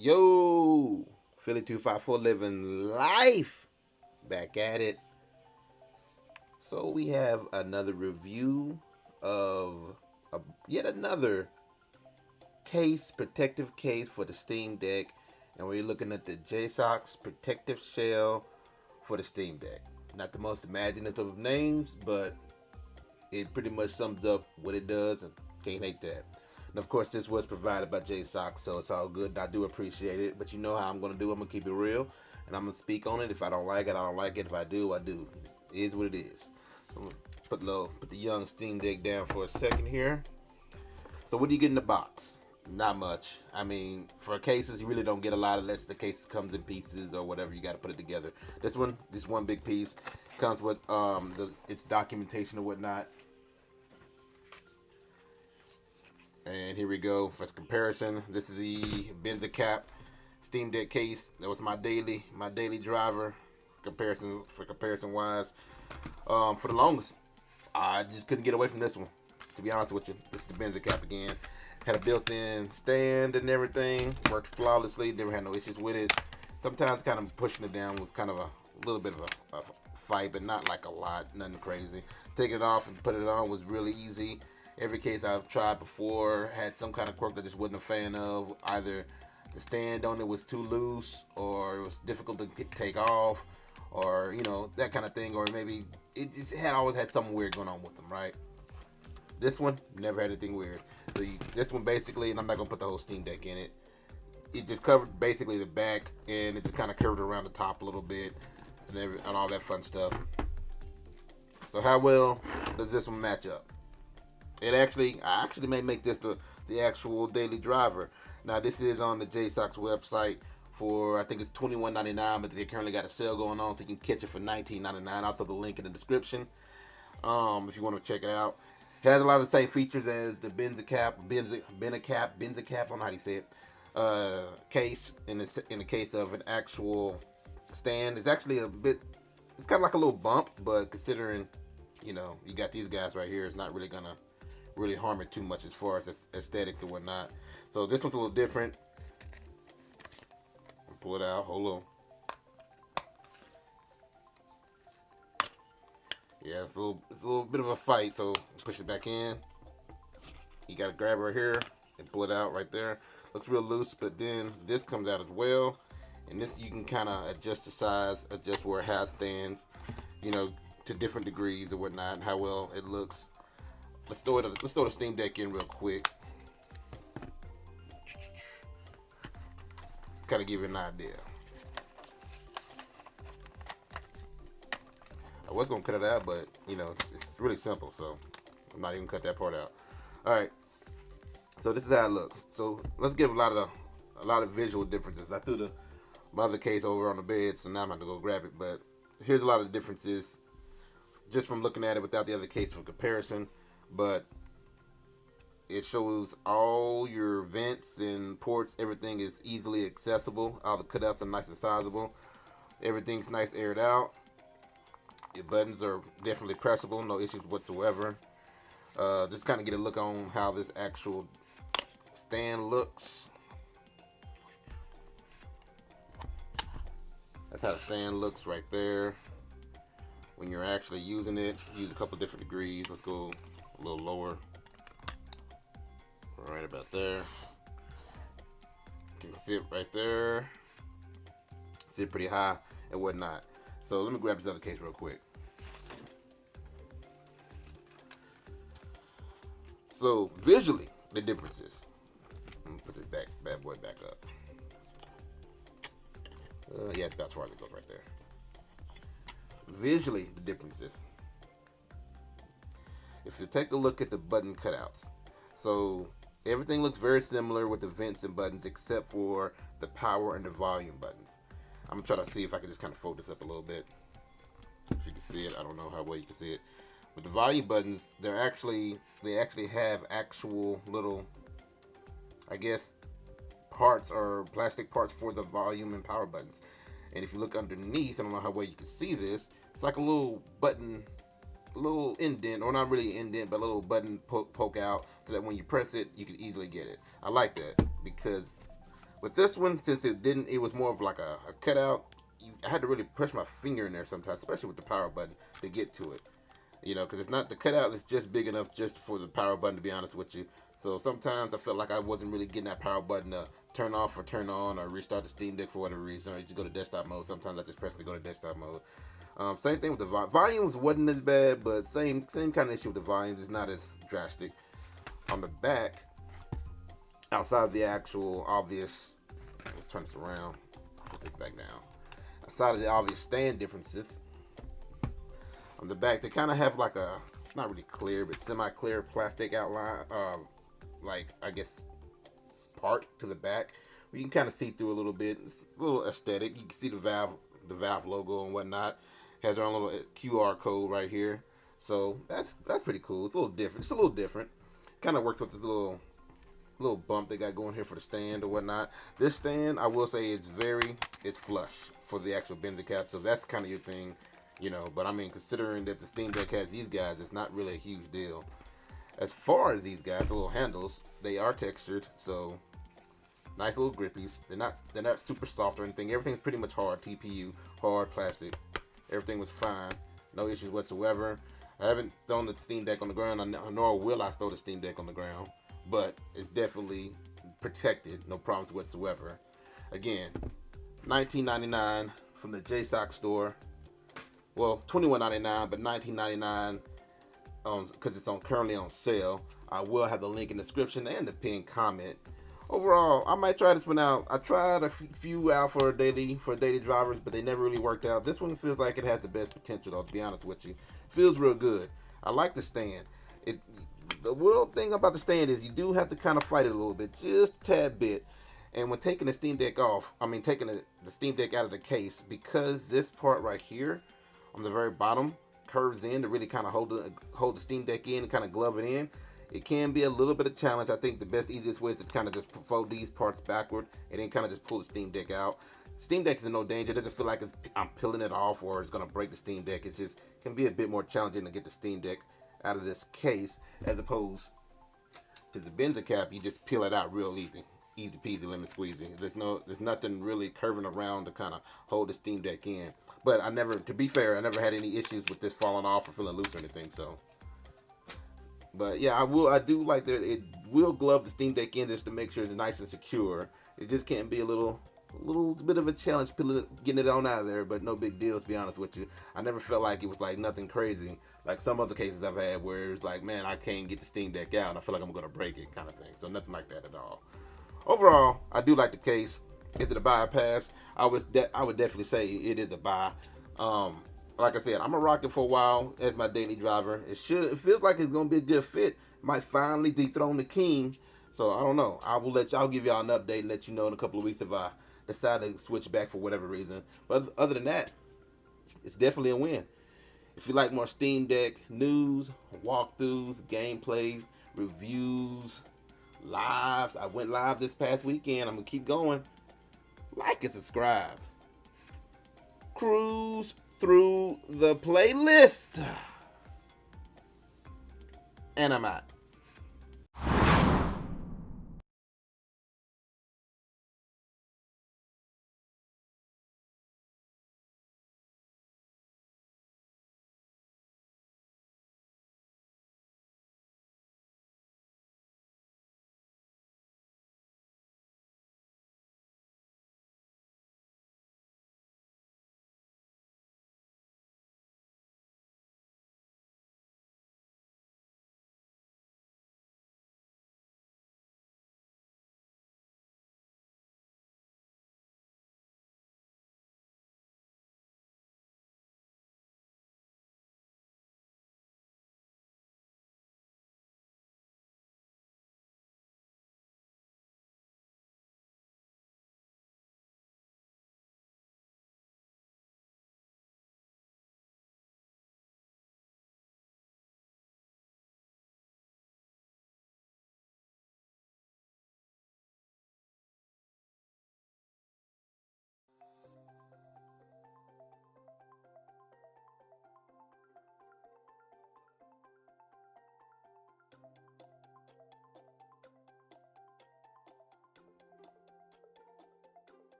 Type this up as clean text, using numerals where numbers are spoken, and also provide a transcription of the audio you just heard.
Yo, Philly 254 living life. Back at it. So we have another review of yet another protective case for the Steam Deck, and we're looking at the JSAUX Protective Shell for the Steam Deck. Not the most imaginative of names, but it pretty much sums up what it does, and can't hate that. And of course, this was provided by JSAUX, so it's all good. I do appreciate it, but you know how I'm gonna do. I'm gonna keep it real, and I'm gonna speak on it. If I don't like it, I don't like it. If I do, I do. It is what it is. So I'm gonna put the young Steam Deck down for a second here. So what do you get in the box? Not much. I mean, for cases, you really don't get a lot unless the case comes in pieces or whatever. You got to put it together. This one big piece comes with its documentation or whatnot. And here we go for comparison. This is the BenzoCap Steam Deck case. That was my daily driver comparison wise. For the longest, I just couldn't get away from this one. To be honest with you, this is the BenzoCap again. Had a built-in stand and everything. Worked flawlessly. Never had no issues with it. Sometimes kind of pushing it down was kind of a little bit of a fight, but not like a lot. Nothing crazy. Taking it off and putting it on was really easy. Every case I've tried before had some kind of quirk that I just wasn't a fan of. Either the stand on it was too loose, or it was difficult to take off, or that kind of thing, or maybe it just always had something weird going on with them, right? This one never had anything weird. So this one basically, and I'm not gonna put the whole Steam Deck in it. It just covered basically the back, and it just kind of curved around the top a little bit, and all that fun stuff. So how well does this one match up? I actually may make this the actual daily driver. Now this is on the JSAUX website for, I think it's $21.99, but they currently got a sale going on, so you can catch it for $19.99. I'll throw the link in the description if you want to check it out. It has a lot of the same features as the BenzoCap. I don't know how you say it. Case in the case of an actual stand. It's actually it's kind of like a little bump, but considering you got these guys right here, it's not really gonna harm it too much as far as aesthetics and whatnot. So this one's a little different. Pull it out. Hold on. Yeah, it's a little bit of a fight. So push it back in. You gotta grab her here and pull it out right there. Looks real loose, but then this comes out as well. And this you can kind of adjust the size, adjust where it stands, to different degrees or whatnot, and how well it looks. Let's throw the Steam Deck in real quick. Kind of give you an idea. I was gonna cut it out, but it's really simple, so I'm not even cut that part out. All right. So this is how it looks. So let's give a lot of visual differences. I threw my other case over on the bed, so now I'm going to go grab it. But here's a lot of differences just from looking at it without the other case for comparison. But it shows all your vents and ports. Everything is easily accessible. All the cutouts are nice and sizable. Everything's nice aired out. Your buttons are definitely pressable. No issues whatsoever. Just kind of get a look on how this actual stand looks. That's how the stand looks right there. When you're actually using it, use a couple different degrees. Let's go a little lower. Right about there. Can sit right there. Sit pretty high and whatnot. So let me grab this other case real quick. So visually, the differences. I'm gonna put this bad boy back up. Yeah, it's about as far as it goes right there. Visually, the differences. If you take a look at the button cutouts, so everything looks very similar with the vents and buttons except for the power and the volume buttons. I'm gonna try to see if I can just kind of fold this up a little bit. If you can see it, I don't know how well you can see it. But the volume buttons, they actually have actual little, I guess, parts or plastic parts for the volume and power buttons. And if you look underneath, I don't know how well you can see this, it's like a little button, a little indent, or not really indent, but a little button poke out so that when you press it, you can easily get it. I like that because With this one, since it was more of like a cutout. I had to really push my finger in there sometimes, especially with the power button to get to it. You know, because it's not the cutout is just big enough just for the power button, to be honest with you. So sometimes I felt like I wasn't really getting that power button to turn off or turn on or restart the Steam Deck for whatever reason, or you just go to desktop mode. Sometimes I just press to go to desktop mode. Same thing with the volumes wasn't as bad, but same kind of issue with the volumes. It's not as drastic. On the back, outside of the actual obvious, let's turn this around, put this back down. Outside of the obvious stand differences, on the back they kind of have like a, it's not really clear, but semi-clear plastic outline, like I guess part to the back. You can kind of see through a little bit. It's a little aesthetic. You can see the Valve logo and whatnot. Has their own little QR code right here, so that's pretty cool. It's a little different. It's a little different. Kind of works with this little bump they got going here for the stand or whatnot. This stand, I will say, it's flush for the actual bender cap, so that's kind of your thing, you know. But I mean, considering that the Steam Deck has these guys, it's not really a huge deal. As far as these guys, the little handles, they are textured, so nice little grippies. They're not super soft or anything. Everything's pretty much hard TPU, hard plastic. Everything was fine, no issues whatsoever. I haven't thrown the Steam Deck on the ground, nor will I throw the Steam Deck on the ground, but it's definitely protected, no problems whatsoever. Again, $19.99 from the JSAUX store. Well, $21.99, but $19.99 because it's currently on sale. I will have the link in the description and the pinned comment. Overall, I might try this one out. I tried a few out for daily drivers, but they never really worked out. This one feels like it has the best potential, though, to be honest with you. Feels real good. I like the stand. The real thing about the stand is you do have to kind of fight it a little bit, just a tad bit. And when taking the Steam Deck off, taking the Steam Deck out of the case, because this part right here on the very bottom curves in to really kind of hold the Steam Deck in and kind of glove it in. It can be a little bit of a challenge. I think the best, easiest way is to kind of just fold these parts backward and then kind of just pull the Steam Deck out. Steam Deck is in no danger. It doesn't feel like I'm peeling it off or it's going to break the Steam Deck. It just can be a bit more challenging to get the Steam Deck out of this case as opposed to the Benza cap. You just peel it out real easy. Easy peasy, lemon squeezy. There's nothing really curving around to kind of hold the Steam Deck in. But to be fair, I never had any issues with this falling off or feeling loose or anything, so. But yeah, I do like that it will glove the Steam Deck in just to make sure it's nice and secure. It just can't be a little bit of a challenge getting it on out of there, but no big deal, to be honest with you. I never felt like it was like nothing crazy, like some other cases I've had where it's like, man, I can't get the Steam Deck out and I feel like I'm gonna break it, kind of thing. So nothing like that at all. Overall, I do like the case. Is it a buy or pass? I would definitely say it is a buy. Like I said, I'm gonna rock it for a while as my daily driver. It feels like it's gonna be a good fit. Might finally dethrone the king. So I don't know. I'll give y'all an update and let you know in a couple of weeks if I decide to switch back for whatever reason. But other than that, it's definitely a win. If you like more Steam Deck news, walkthroughs, gameplays, reviews, lives, I went live this past weekend. I'm gonna keep going. Like and subscribe. Cruise through the playlist. And I'm out.